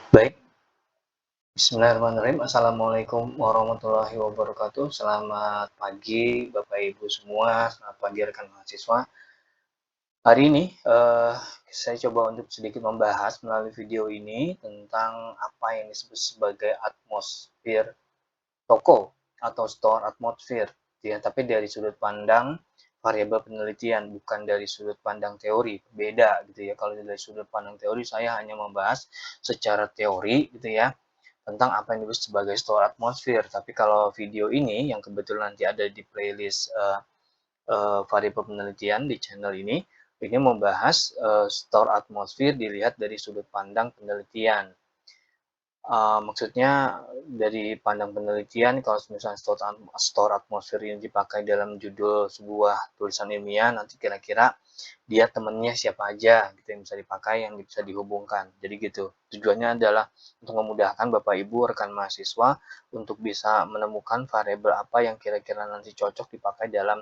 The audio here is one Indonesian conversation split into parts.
Baik, bismillahirrahmanirrahim. Assalamualaikum warahmatullahi wabarakatuh. Selamat pagi Bapak Ibu semua, selamat pagi rekan mahasiswa. Hari ini saya coba untuk sedikit membahas melalui video ini tentang apa yang disebut sebagai atmosfer toko atau store atmosfer, ya, tapi dari sudut pandang variabel penelitian, bukan dari sudut pandang teori. Beda gitu ya. Kalau dari sudut pandang teori, saya hanya membahas secara teori gitu ya, tentang apa yang disebut sebagai store atmosfer. Tapi kalau video ini yang kebetulan nanti ada di playlist variabel penelitian di channel ini membahas store atmosfer dilihat dari sudut pandang penelitian. Maksudnya dari pandang penelitian, kalau misalnya store atmosfer ini dipakai dalam judul sebuah tulisan ilmiah, nanti kira-kira dia temennya siapa aja gitu yang bisa dipakai, yang bisa dihubungkan. Jadi gitu. Tujuannya adalah untuk memudahkan Bapak Ibu rekan mahasiswa untuk bisa menemukan variabel apa yang kira-kira nanti cocok dipakai dalam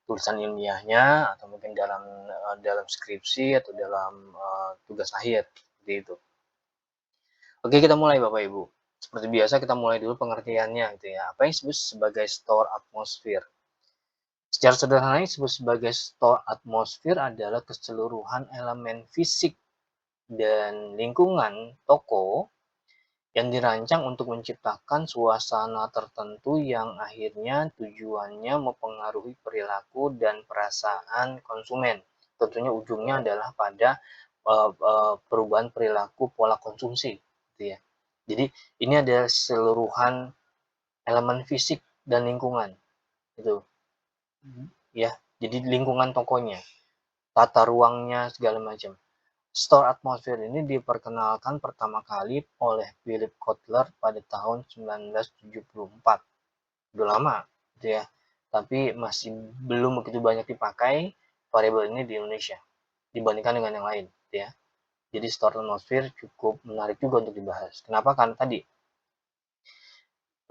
tulisan ilmiahnya atau mungkin dalam skripsi atau dalam tugas akhir seperti itu. Oke, kita mulai Bapak Ibu. Seperti biasa kita mulai dulu pengertiannya gitu ya. Apa yang disebut sebagai store atmosfer? Secara sederhana disebut sebagai store atmosfer adalah keseluruhan elemen fisik dan lingkungan toko yang dirancang untuk menciptakan suasana tertentu yang akhirnya tujuannya mempengaruhi perilaku dan perasaan konsumen. Tentunya ujungnya adalah pada perubahan perilaku pola konsumsi, gitu ya. Jadi ini adalah seluruhan elemen fisik dan lingkungan, gitu. Ya. Jadi lingkungan tokonya, tata ruangnya segala macam. Store atmosfer ini diperkenalkan pertama kali oleh Philip Kotler pada tahun 1974. Udah lama gitu ya. Tapi masih belum begitu banyak dipakai variabel ini di Indonesia dibandingkan dengan yang lain gitu ya. Jadi store atmosfer cukup menarik juga untuk dibahas. Kenapa? Karena tadi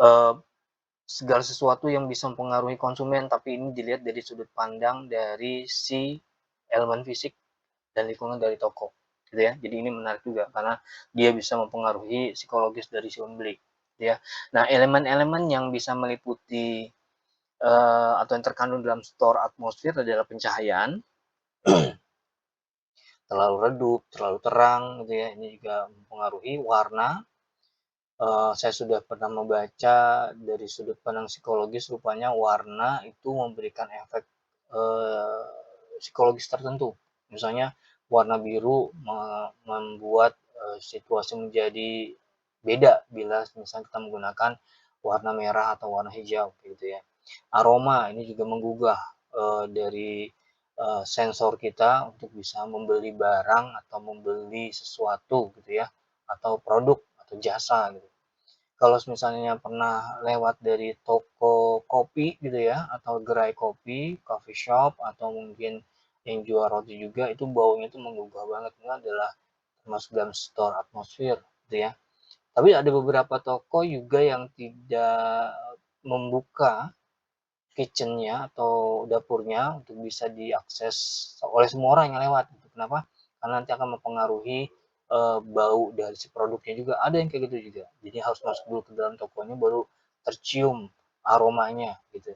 eh, segala sesuatu yang bisa mempengaruhi konsumen, tapi ini dilihat dari sudut pandang dari si elemen fisik dan lingkungan dari toko gitu ya. Jadi ini menarik juga karena dia bisa mempengaruhi psikologis dari si pembeli gitu ya. Nah, elemen-elemen yang bisa meliputi atau yang terkandung dalam store atmosfer adalah pencahayaan, terlalu redup, terlalu terang gitu ya. Ini juga mempengaruhi warna. Saya sudah pernah membaca dari sudut pandang psikologis, rupanya warna itu memberikan efek psikologis tertentu. Misalnya warna biru membuat situasi menjadi beda bila misalnya kita menggunakan warna merah atau warna hijau gitu ya. Aroma ini juga menggugah dari sensor kita untuk bisa membeli barang atau membeli sesuatu gitu ya, atau produk atau jasa gitu. Kalau misalnya pernah lewat dari toko kopi gitu ya, atau gerai kopi, coffee shop, atau mungkin yang jual roti juga, itu baunya itu menggugah banget. Itu adalah termasuk dalam store atmosfer gitu ya. Tapi ada beberapa toko juga yang tidak membuka kitchennya atau dapurnya untuk bisa diakses oleh semua orang yang lewat. Kenapa? Karena nanti akan mempengaruhi bau dari si produknya juga. Ada yang kayak gitu juga. Jadi harus masuk dulu ke dalam tokonya baru tercium aromanya gitu.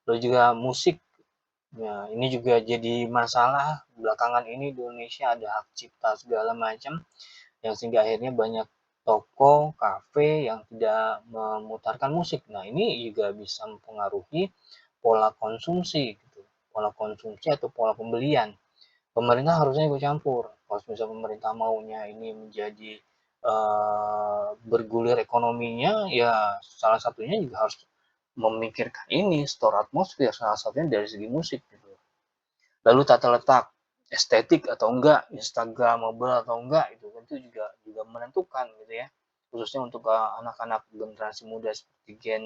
Lalu juga musik. Ya, ini juga jadi masalah belakangan ini di Indonesia, ada hak cipta segala macam yang sehingga akhirnya banyak toko, kafe yang tidak memutarkan musik. Nah, ini juga bisa mempengaruhi pola konsumsi gitu. Pola konsumsi atau pola pembelian. Pemerintah harusnya ikut campur. Kalau misalnya pemerintah maunya ini menjadi bergulir ekonominya, ya salah satunya juga harus memikirkan ini store atmosfer, salah satunya dari segi musik gitu. Lalu tata letak, estetik atau enggak, instagramable atau enggak, itu juga menentukan gitu ya, khususnya untuk anak-anak generasi muda seperti Gen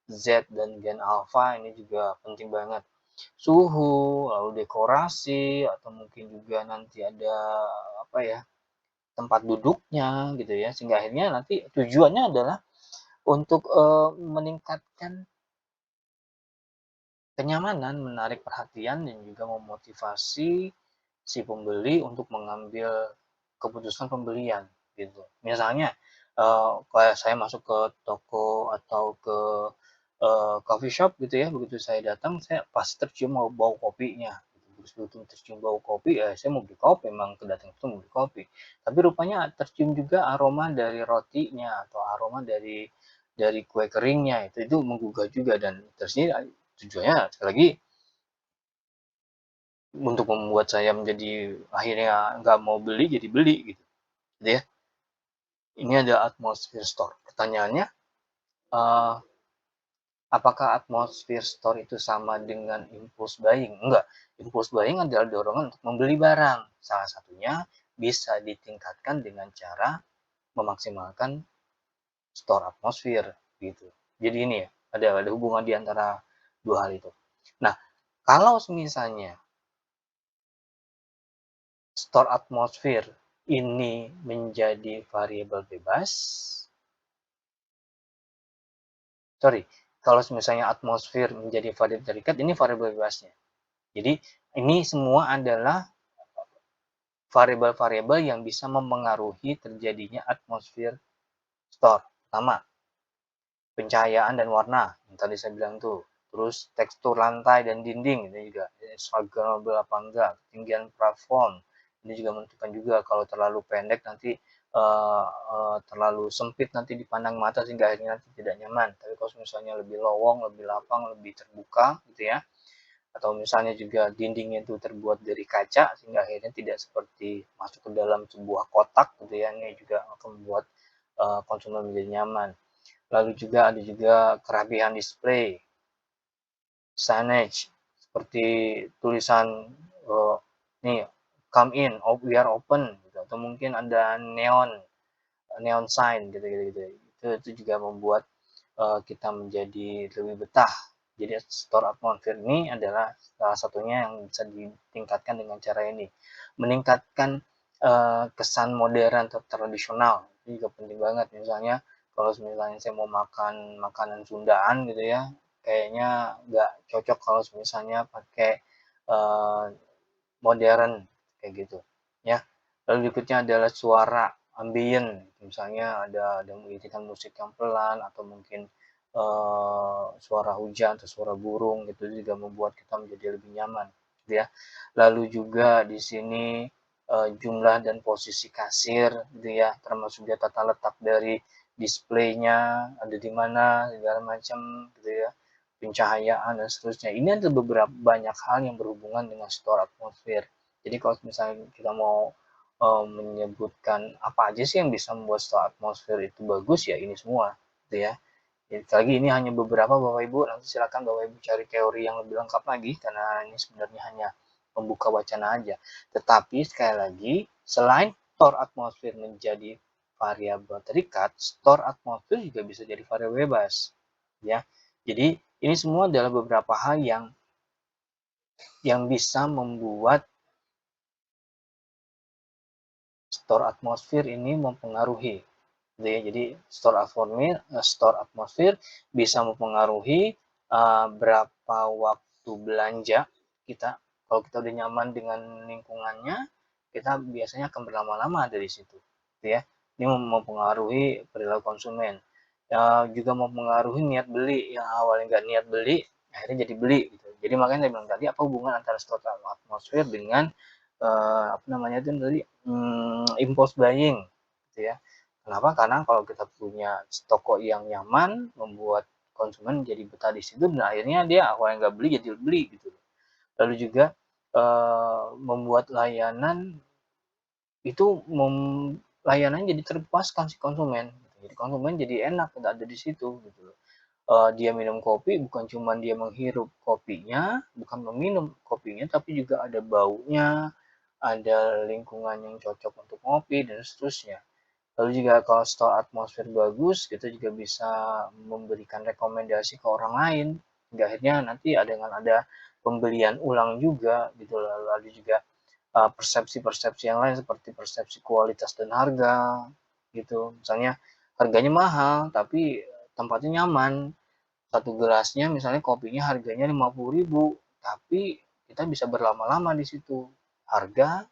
Z dan Gen Alpha. Ini juga penting banget. Suhu, lalu dekorasi, atau mungkin juga nanti ada apa ya, tempat duduknya gitu ya, sehingga akhirnya nanti tujuannya adalah untuk meningkatkan kenyamanan, menarik perhatian, dan juga memotivasi si pembeli untuk mengambil keputusan pembelian gitu. Misalnya, kayak saya masuk ke toko atau ke, coffee shop gitu ya, begitu saya datang saya pasti tercium bau kopinya, gitu. Begitu tercium bau kopi, saya mau beli kopi, memang kedatangan itu mau beli kopi. Tapi rupanya tercium juga aroma dari rotinya atau aroma dari kue keringnya, itu menggugah juga dan terusnya tujuannya sekali lagi untuk membuat saya menjadi akhirnya nggak mau beli jadi beli gitu ya. Ini ada atmosfer store. Pertanyaannya, eee, apakah atmosfer store itu sama dengan impulse buying? Enggak, impulse buying adalah dorongan untuk membeli barang. Salah satunya bisa ditingkatkan dengan cara memaksimalkan store atmosfer gitu. Jadi ini ya, ada hubungan di antara dua hal itu. Nah, kalau misalnya store atmosfer ini menjadi variabel bebas, sorry, kalau misalnya atmosfer menjadi variabel terikat, ini variabel bebasnya. Jadi ini semua adalah variabel-variabel yang bisa memengaruhi terjadinya atmosfer store. Pertama, pencahayaan dan warna yang tadi saya bilang tuh. Terus tekstur lantai dan dinding ini juga instagramable apa enggak, ketinggian plafon ini juga menentukan juga kalau terlalu pendek nanti terlalu sempit nanti dipandang mata sehingga akhirnya nanti tidak nyaman. Tapi kalau misalnya lebih lowong, lebih lapang, lebih terbuka gitu ya, atau misalnya juga dindingnya itu terbuat dari kaca sehingga akhirnya tidak seperti masuk ke dalam sebuah kotak gitu ya, ini juga akan membuat konsumen menjadi nyaman. Lalu juga ada juga kerapihan display, signage seperti tulisan nih come in, we are open gitu, atau mungkin ada neon neon sign gitu gitu, gitu. Itu juga membuat kita menjadi lebih betah. Jadi store atmosphere ini adalah salah satunya yang bisa ditingkatkan dengan cara ini, meningkatkan kesan modern atau tradisional. Itu juga penting banget. Misalnya kalau misalnya saya mau makan makanan Sundaan gitu ya, kayaknya nggak cocok kalau misalnya pakai uh, modern kayak gitu ya. Lalu berikutnya adalah suara ambient, misalnya ada mengirinkan musik yang pelan atau mungkin suara hujan atau suara burung gitu juga membuat kita menjadi lebih nyaman gitu ya. Lalu juga di sini jumlah dan posisi kasir gitu ya, termasuk juga tata letak dari displaynya ada di mana segala macam gitu ya, pencahayaan dan seterusnya. Ini ada beberapa banyak hal yang berhubungan dengan store atmosfer. Jadi kalau misalnya kita mau menyebutkan apa aja sih yang bisa membuat store atmosfer itu bagus, ya ini semua gitu ya. Jadi lagi ini hanya beberapa Bapak Ibu, nanti silakan Bapak Ibu cari teori yang lebih lengkap lagi karena ini sebenarnya hanya membuka wacana aja. Tetapi sekali lagi, selain store atmosfer menjadi variabel terikat, store atmosfer juga bisa jadi variabel bebas ya. Jadi ini semua adalah beberapa hal yang bisa membuat store atmosfer ini mempengaruhi gitu ya. Jadi store atmosfer bisa mempengaruhi berapa waktu belanja kita. Kalau kita udah nyaman dengan lingkungannya, kita biasanya akan berlama-lama dari situ gitu ya. Ini mempengaruhi perilaku konsumen. Juga mempengaruhi niat beli, yang awalnya nggak niat beli akhirnya jadi beli gitu. Jadi makanya saya bilang tadi, apa hubungan antara store atmosfer dengan apa namanya itu tadi, impulse buying gitu ya. Kenapa? Karena kalau kita punya toko yang nyaman membuat konsumen jadi betah di situ dan akhirnya dia awalnya nggak beli jadi beli gitu. Lalu juga membuat layanan itu layanannya jadi terpuaskan si konsumen. Jadi konsumen jadi enak ada di situ gitu loh. Dia minum kopi bukan cuma dia menghirup kopinya, bukan meminum kopinya, tapi juga ada baunya, ada lingkungan yang cocok untuk ngopi dan seterusnya. Lalu juga kalau store atmosfer bagus, kita juga bisa memberikan rekomendasi ke orang lain. Hingga akhirnya nanti dengan ada pembelian ulang juga gitu. Lalu juga persepsi-persepsi yang lain seperti persepsi kualitas dan harga gitu. Misalnya harganya mahal tapi tempatnya nyaman. Satu gelasnya misalnya kopinya harganya 50.000, tapi kita bisa berlama-lama di situ. Harga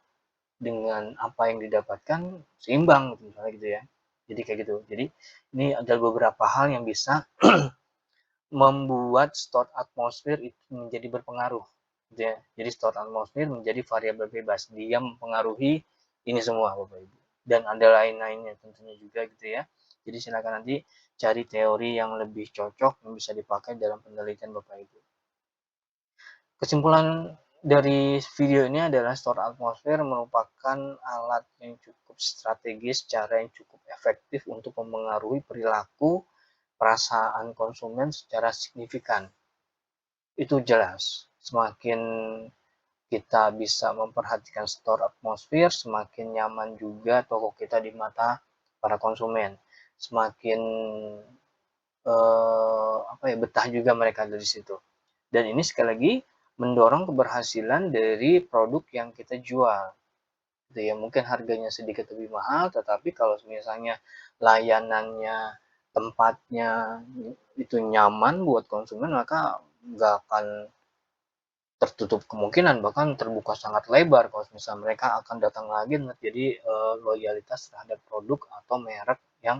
dengan apa yang didapatkan seimbang gitu, misalnya gitu ya. Jadi kayak gitu. Jadi ini ada beberapa hal yang bisa membuat stored atmosphere itu menjadi berpengaruh gitu ya. Jadi stored atmosphere menjadi variabel bebas. Dia mempengaruhi ini semua Bapak Ibu. Dan ada lain-lainnya tentunya juga gitu ya. Jadi silakan nanti cari teori yang lebih cocok yang bisa dipakai dalam penelitian Bapak Ibu. Kesimpulan dari video ini adalah store atmosphere merupakan alat yang cukup strategis, cara yang cukup efektif untuk mempengaruhi perilaku perasaan konsumen secara signifikan. Itu jelas. Semakin kita bisa memperhatikan store atmosphere, semakin nyaman juga toko kita di mata para konsumen. Semakin betah juga mereka dari situ. Dan ini sekali lagi mendorong keberhasilan dari produk yang kita jual. Gitu ya, mungkin harganya sedikit lebih mahal, tetapi kalau misalnya layanannya, tempatnya itu nyaman buat konsumen, maka nggak akan tertutup kemungkinan, bahkan terbuka sangat lebar kalau misalnya mereka akan datang lagi, jadi loyalitas terhadap produk atau merek yang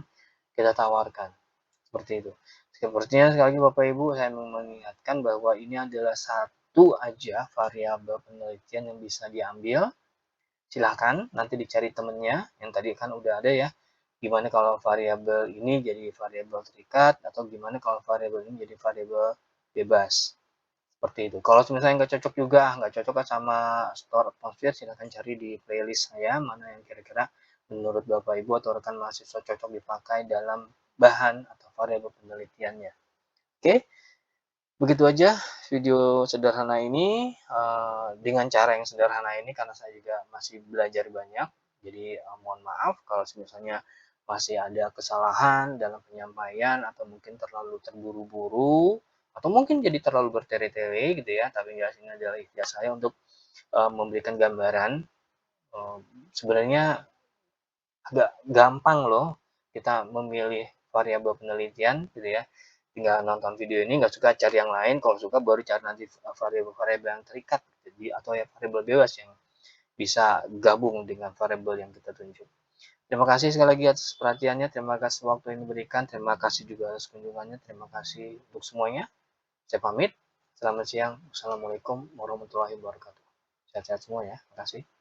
kita tawarkan. Seperti itu. Sepertinya sekali lagi Bapak Ibu, saya mau mengingatkan bahwa ini adalah satu aja variabel penelitian yang bisa diambil. Silahkan nanti dicari temennya, yang tadi kan udah ada ya. Gimana kalau variabel ini jadi variabel terikat, atau gimana kalau variabel ini jadi variabel bebas. Seperti itu. Kalau misalnya nggak cocok juga, nggak cocok kan sama store atmosphere, silahkan cari di playlist saya, mana yang kira-kira menurut Bapak Ibu atau rekan mahasiswa cocok dipakai dalam bahan atau variabel penelitiannya. Oke, begitu aja video sederhana ini, dengan cara yang sederhana ini karena saya juga masih belajar banyak. Jadi, mohon maaf kalau misalnya masih ada kesalahan dalam penyampaian atau mungkin terlalu terburu-buru, atau mungkin jadi terlalu bertele-tele gitu ya, tapi nggak, ini adalah ikhtiar saya untuk, memberikan gambaran, eee, sebenarnya agak gampang loh kita memilih variabel penelitian gitu ya. Tinggal nonton video ini, nggak suka cari yang lain, kalau suka baru cari nanti variabel-variabel yang terikat, jadi atau ya variabel bebas yang bisa gabung dengan variabel yang kita tunjuk. Terima kasih sekali lagi atas perhatiannya, terima kasih waktu yang diberikan, terima kasih juga atas kunjungannya, terima kasih untuk semuanya. Saya pamit. Selamat siang. Assalamualaikum warahmatullahi wabarakatuh. Sehat-sehat semua ya. Terima kasih.